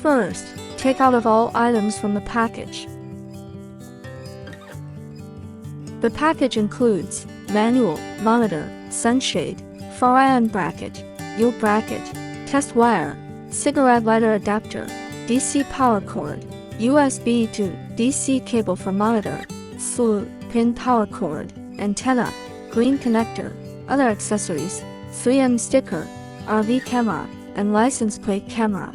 First, take out of all items from the package. The package includes manual, monitor, sunshade, Furrion bracket, U bracket, test wire, cigarette lighter adapter, DC power cord, USB to DC cable for monitor, slew, pin power cord, antenna, green connector, other accessories, 3M sticker, RV camera, and license plate camera.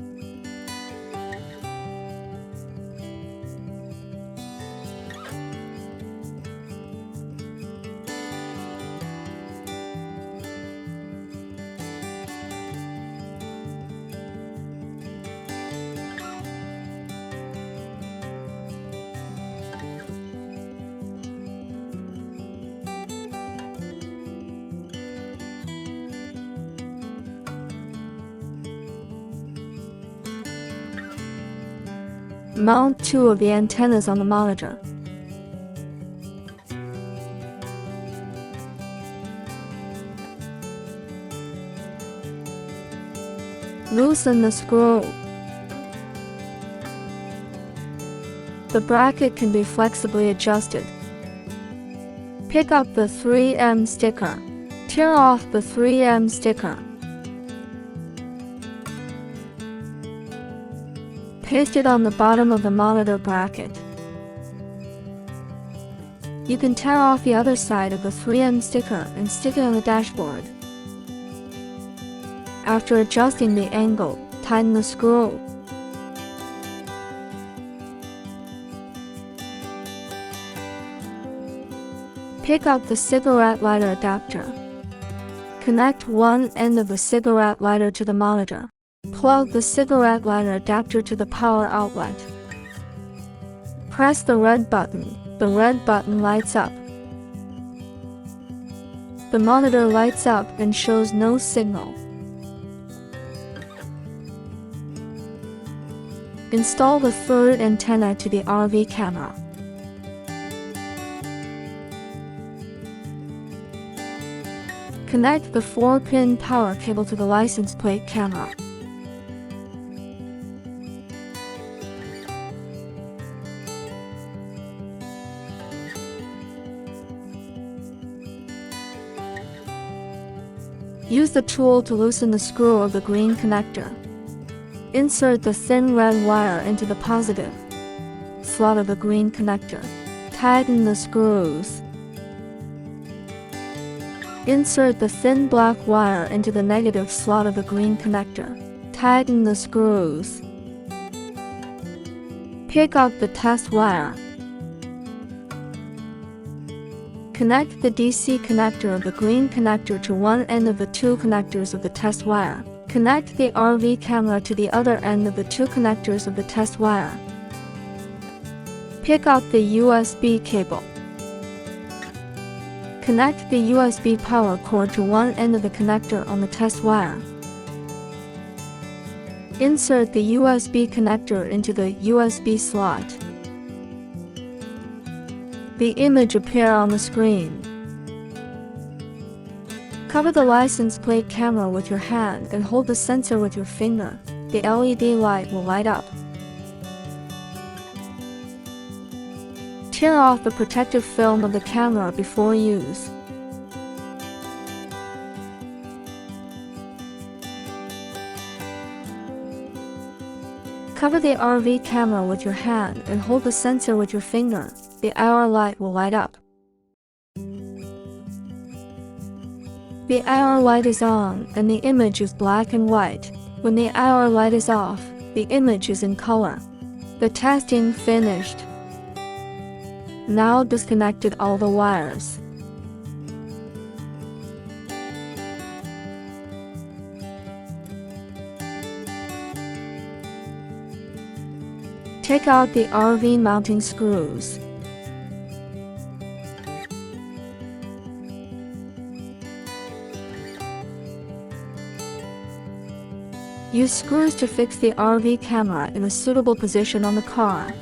Mount 2 of the antennas on the monitor. Loosen the screw. The bracket can be flexibly adjusted. Pick up the 3M sticker. Tear off the 3M sticker. Paste it on the bottom of the monitor bracket. You can tear off the other side of the 3M sticker and stick it on the dashboard. After adjusting the angle, tighten the screw. Pick up the cigarette lighter adapter. Connect one end of the cigarette lighter to the monitor. Plug the cigarette lighter adapter to the power outlet. Press the red button. The red button lights up. The monitor lights up and shows no signal. Install the third antenna to the RV camera. Connect the 4-pin power cable to the license plate camera. Use the tool to loosen the screw of the green connector. Insert the thin red wire into the positive slot of the green connector. Tighten the screws. Insert the thin black wire into the negative slot of the green connector. Tighten the screws. Pick up the test wire. Connect the DC connector of the green connector to one end of the two connectors of the test wire. Connect the RV camera to the other end of the two connectors of the test wire. Pick up the USB cable. Connect the USB power cord to one end of the connector on the test wire. Insert the USB connector into the USB slot. The image appears on the screen. Cover the license plate camera with your hand and hold the sensor with your finger. The LED light will light up. Tear off the protective film of the camera before use. Cover the RV camera with your hand and hold the sensor with your finger. The IR light will light up. The IR light is on and the image is black and white. When the IR light is off, the image is in color. The testing finished. Now disconnected all the wires. Take out the RV mounting screws. Use screws to fix the RV camera in a suitable position on the car.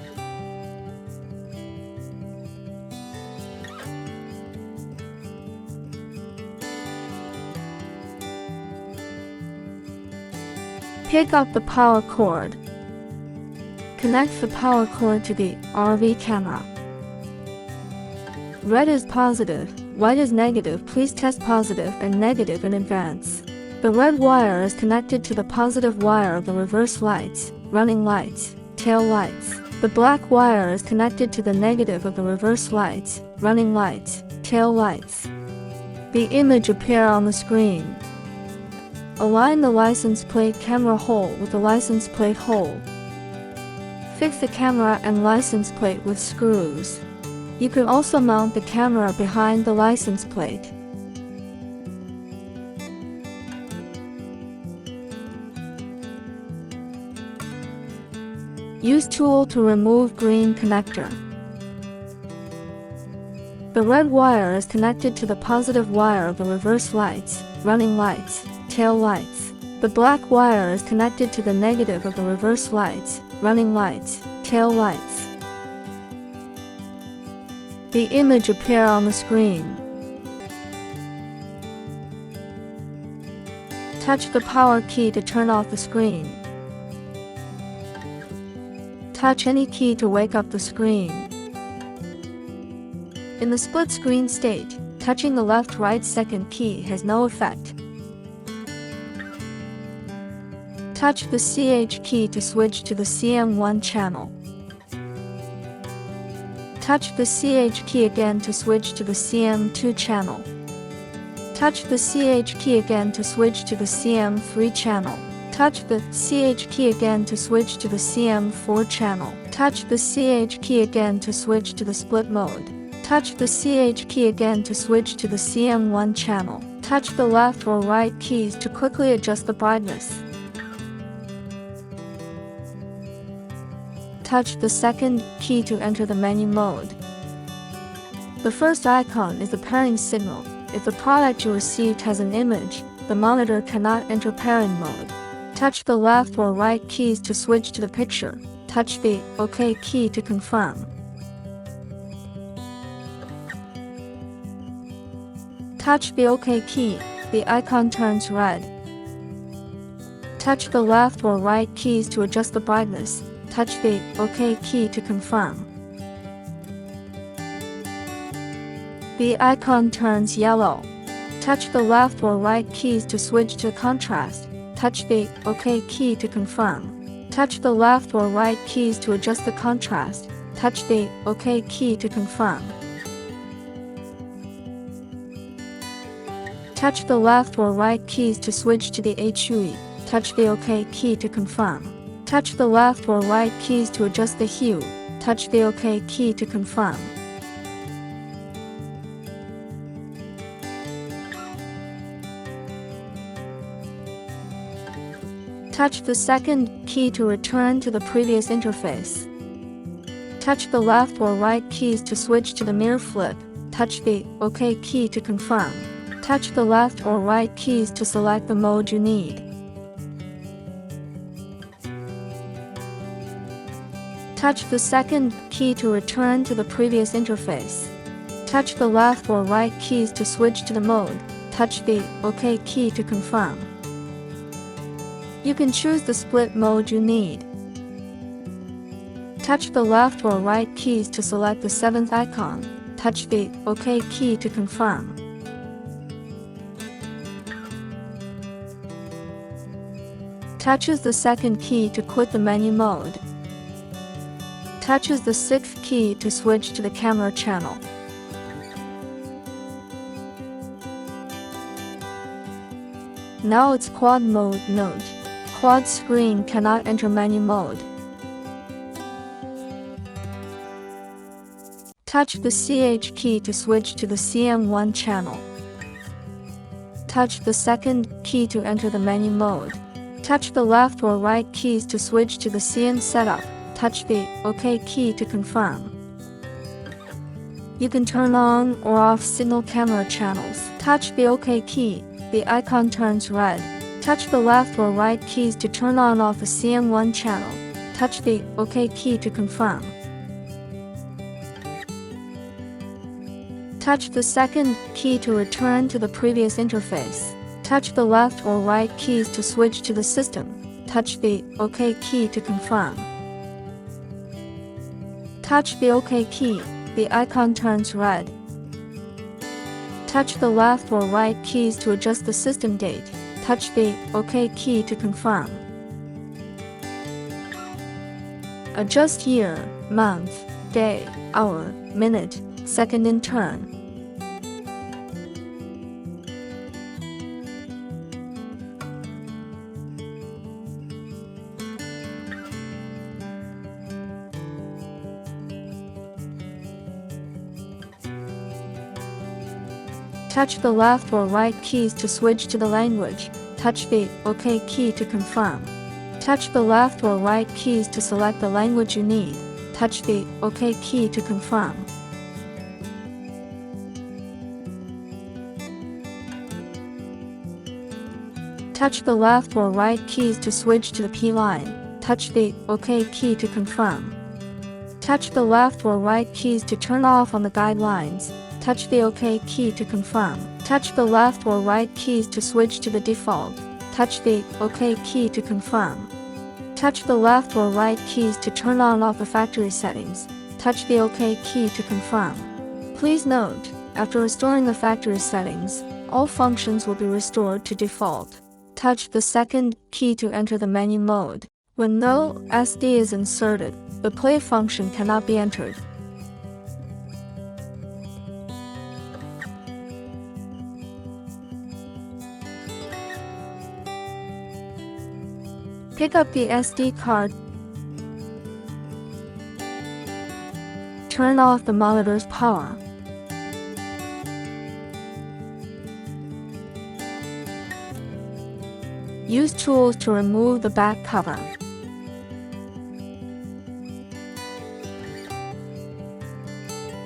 Pick up the power cord. Connect the power cord to the RV camera. Red is positive, white is negative. Please test positive and negative in advance. The red wire is connected to the positive wire of the reverse lights, running lights, tail lights. The black wire is connected to the negative of the reverse lights, running lights, tail lights. The image appear on the screen. Align the license plate camera hole with the license plate hole. Fix the camera and license plate with screws. You can also mount the camera behind the license plate. Use tool to remove green connector. The red wire is connected to the positive wire of the reverse lights, running lights, tail lights. The black wire is connected to the negative of the reverse lights, running lights, tail lights. The image appear on the screen. Touch the power key to turn off the screen. Touch any key to wake up the screen. In the split screen state, touching the left-right second key has no effect. Touch the CH key to switch to the CM1 channel. Touch the CH key again to switch to the CM2 channel. Touch the CH key again to switch to the CM3 channel. Touch the CH key again to switch to the CM4 channel. Touch the CH key again to switch to the split mode. Touch the CH key again to switch to the CM1 channel. Touch the left or right keys to quickly adjust the brightness. Touch the second key to enter the menu mode. The first icon is the pairing signal. If the product you received has an image, the monitor cannot enter pairing mode. Touch the left or right keys to switch to the picture. Touch the OK key to confirm. Touch the OK key, the icon turns red. Touch the left or right keys to adjust the brightness. Touch the OK key to confirm. The icon turns yellow. Touch the left or right keys to switch to contrast. Touch the OK key to confirm. Touch the left or right keys to adjust the contrast. Touch the OK key to confirm. Touch the left or right keys to switch to the HUE. Touch the OK key to confirm. Touch the left or right keys to adjust the hue. Touch the OK key to confirm. Touch the second key to return to the previous interface. Touch the left or right keys to switch to the mirror flip. Touch the OK key to confirm. Touch the left or right keys to select the mode you need. Touch the second key to return to the previous interface. Touch the left or right keys to switch to the mode. Touch the OK key to confirm. You can choose the split mode you need. Touch the left or right keys to select the seventh icon. Touch the OK key to confirm. Touches the second key to quit the menu mode. Touches the sixth key to switch to the camera channel. Now it's quad mode. Note: quad screen cannot enter menu mode. Touch the CH key to switch to the CM1 channel. Touch the second key to enter the menu mode. Touch the left or right keys to switch to the CM setup. Touch the OK key to confirm. You can turn on or off signal camera channels. Touch the OK key, the icon turns red. Touch the left or right keys to turn on off the CM1 channel. Touch the OK key to confirm. Touch the second key to return to the previous interface. Touch the left or right keys to switch to the system. Touch the OK key to confirm. Touch the OK key, the icon turns red. Touch the left or right keys to adjust the system date. Touch the OK key to confirm. Adjust year, month, day, hour, minute, second in turn. Touch the left or right keys to switch to the language. Touch the OK key to confirm. Touch the left or right keys to select the language you need. Touch the OK key to confirm. Touch the left or right keys to switch to the P line. Touch the OK key to confirm. Touch the left or right keys to turn off on the guidelines. Touch the OK key to confirm. Touch the left or right keys to switch to the default. Touch the OK key to confirm. Touch the left or right keys to turn on off the factory settings. Touch the OK key to confirm. Please note, after restoring the factory settings, all functions will be restored to default. Touch the second key to enter the menu mode. When no SD is inserted, the play function cannot be entered. Pick up the SD card. Turn off the monitor's power. Use tools to remove the back cover.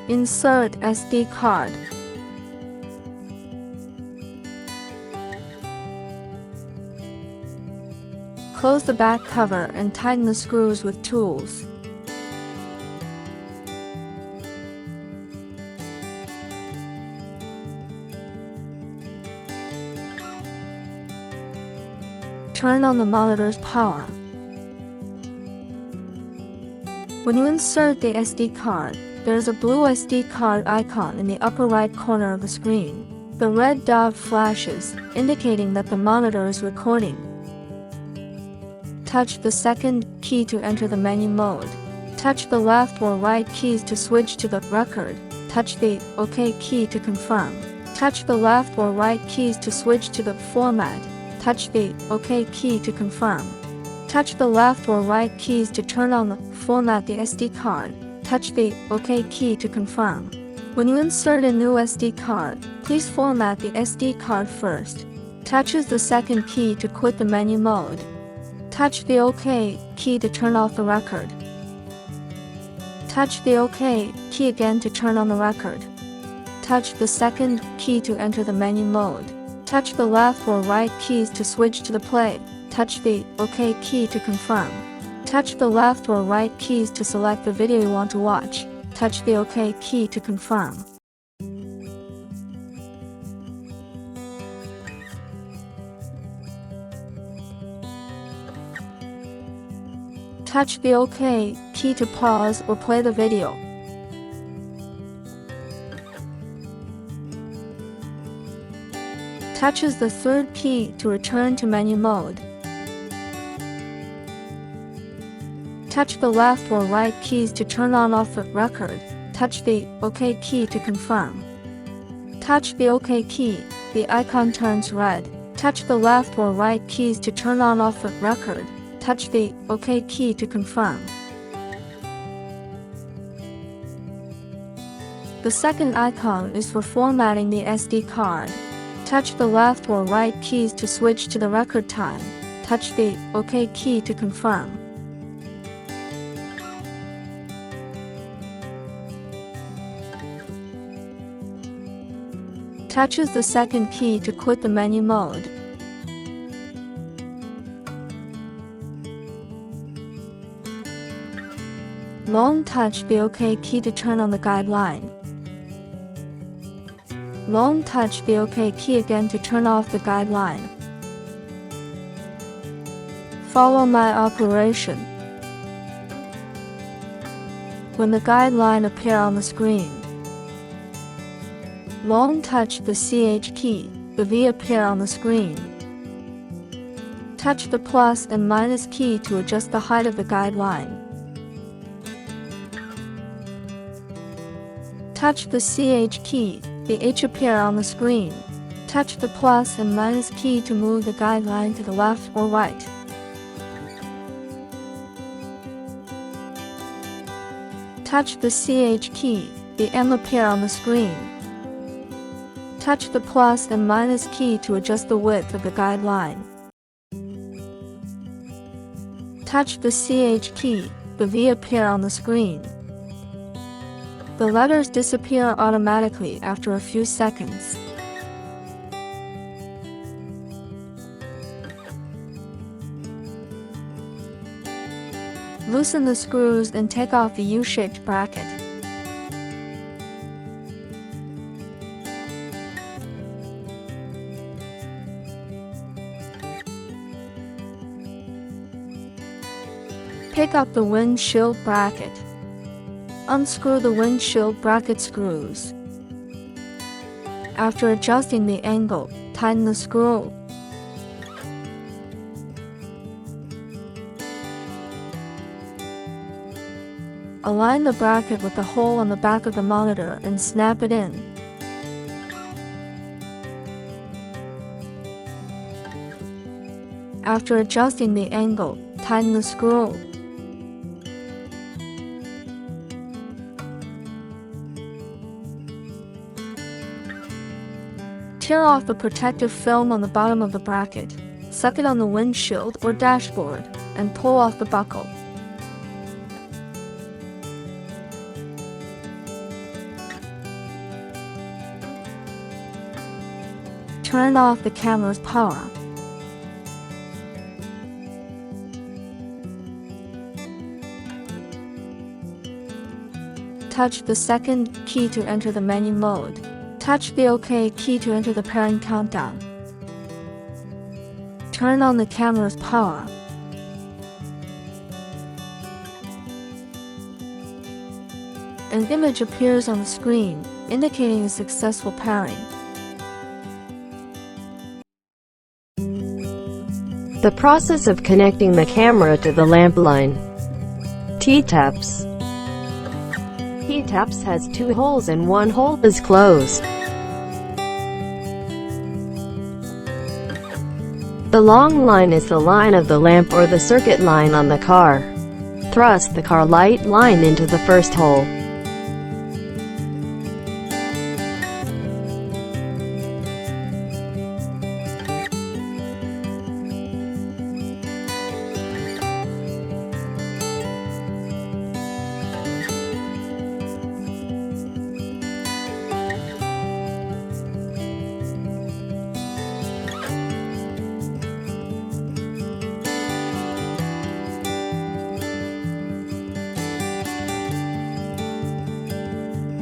Insert SD card. Close the back cover and tighten the screws with tools. Turn on the monitor's power. When you insert the SD card, there is a blue SD card icon in the upper right corner of the screen. The red dot flashes, indicating that the monitor is recording. Touch the second key to enter the menu mode. Touch the left or right keys to switch to the record. Touch the OK key to confirm. Touch the left or right keys to switch to the format. Touch the OK key to confirm. Touch the left or right keys to turn on the format the SD card. Touch the OK key to confirm. When you insert a new SD card, please format the SD card first. Touch the second key to quit the menu mode. Touch the OK key to turn off the record. Touch the OK key again to turn on the record. Touch the second key to enter the menu mode. Touch the left or right keys to switch to the play. Touch the OK key to confirm. Touch the left or right keys to select the video you want to watch. Touch the OK key to confirm. Touch the OK key to pause or play the video. Touch the third key to return to menu mode. Touch the left or right keys to turn on off the record. Touch the OK key to confirm. Touch the OK key, the icon turns red. Touch the left or right keys to turn on off the record. Touch the OK key to confirm. The second icon is for formatting the SD card. Touch the left or right keys to switch to the record time. Touch the OK key to confirm. Touch the second key to quit the menu mode. Long touch the OK key to turn on the guideline. Long touch the OK key again to turn off the guideline. Follow my operation. when the guideline appears on the screen. Long touch the CH key, the V appear on the screen. Touch the plus and minus key to adjust the height of the guideline. Touch the CH key, the H appear on the screen. Touch the plus and minus key to move the guideline to the left or right. Touch the CH key, the M appear on the screen. Touch the plus and minus key to adjust the width of the guideline. Touch the CH key, the V appear on the screen. The letters disappear automatically after a few seconds. Loosen the screws and take off the U-shaped bracket. Pick up the windshield bracket. Unscrew the windshield bracket screws. After adjusting the angle, tighten the screw. Align the bracket with the hole on the back of the monitor and snap it in. After adjusting the angle, tighten the screw. Tear off the protective film on the bottom of the bracket, suck it on the windshield or dashboard, and pull off the buckle. Turn off the camera's power. Touch the second key to enter the menu mode. Touch the OK key to enter the pairing countdown. Turn on the camera's power. An image appears on the screen, indicating a successful pairing. The process of connecting the camera to the lamp line. T-taps. T-taps has 2 holes and 1 hole is closed. The long line is the line of the lamp or the circuit line on the car. Thrust the car light line into the first hole.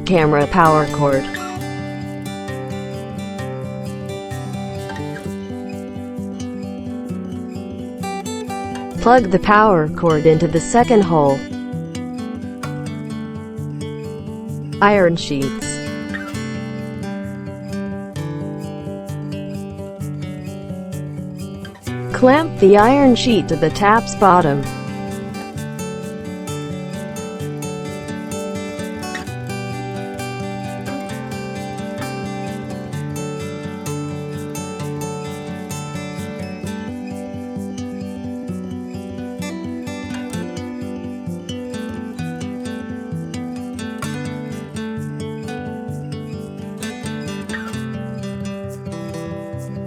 Camera power cord. Plug the power cord into the second hole. Iron sheets. Clamp the iron sheet to the tap's bottom.